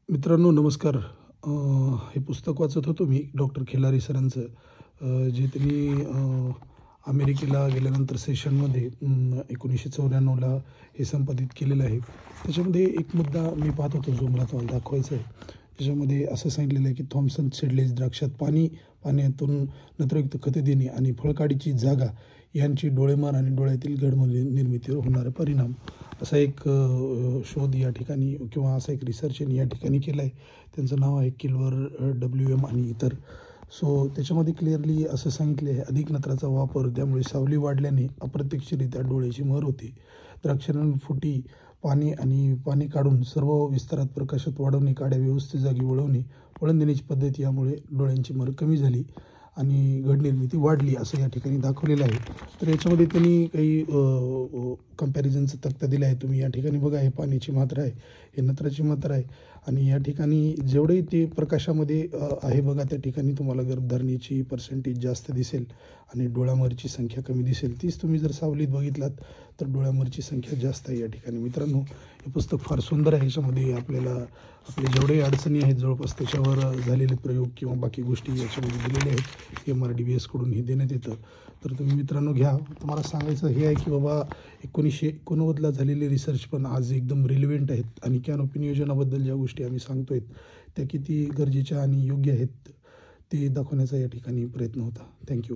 मित्रांनो नमस्कार. हे पुस्तक वाचत होतो मी डॉक्टर खिलारी सरांचं. जे त्यांनी अमेरिकेला गेल्यानंतर सेशनमध्ये 1994ला हे संपादित केलेलं आहे. त्याच्यामध्ये एक मुद्दा मी पाहत होतो जो मला तुम्हाला दाखवायचा आहे. त्याच्यामध्ये असं सांगितलेलं आहे की थॉम्सन सीडलेस द्राक्षात पाण्यातून नत्रयुक्त खते देणे आणि फळकाडीची जागा यांची डोळेमार आणि डोळ्यातील घडमध्ये निर्मितीवर होणारा परिणाम, असा एक शोध या ठिकाणी किंवा असा एक रिसर्च या ठिकाणी केला आहे. त्यांचं नाव आहे किल्वर WM आणि इतर. सो त्याच्यामध्ये क्लिअरली असं सांगितले आहे, अधिक नत्राचा वापर त्यामुळे सावली वाढल्याने अप्रत्यक्षरित्या डोळ्याची मर होते. द्राक्षांना फुटी पाणी काढून सर्व विस्तारात प्रकाशात वाढवणे, काड्या व्यवस्थित जागी वळण देण्याची पद्धत यामुळे डोळ्यांची मर कमी झाली आणि घडनिर्मिती वाढली, असं या ठिकाणी दाखवलेलं आहे. तर याच्यामध्ये त्यांनी काही कंपॅरिझनचा तक्ता दिला आहे. तुम्ही या ठिकाणी बघा, हे पाण्याची मात्रा आहे, हे नत्राची मात्रा आहे आणि या ठिकाणी जेवढे ते प्रकाशामध्ये आहे बघा, त्या ठिकाणी तुम्हाला गर्भधारणेची पर्सेंटेज जास्त दिसेल आणि डोळ्यामरची संख्या कमी दिसेल. तीच तुम्ही जर सावलीत बघितलात तर डोळ्यामरची संख्या जास्त आहे या ठिकाणी. मित्रांनो, हे पुस्तक फार सुंदर आहे. याच्यामध्ये आपल्याला आपले जेवढे अडचणी आहेत जवळपास त्याच्यावर झालेले प्रयोग किंवा बाकी गोष्टी याच्यामध्ये दिलेल्या आहेत. MRDBS कडून हे देण्यात येतं. तर तुम्ही मित्रांनो घ्या. तुम्हाला सांगायचं हे आहे की बाबा 1989ला झालेले रिसर्च पण आज एकदम रिलेव्हंट आहेत आणि कॅनोपी नियोजनाबद्दल ज्या गोष्टी आम्ही सांगतोय त्या किती गरजेच्या आणि योग्य आहेत ते दाखवण्याचा या ठिकाणी प्रयत्न होता. थँक्यू.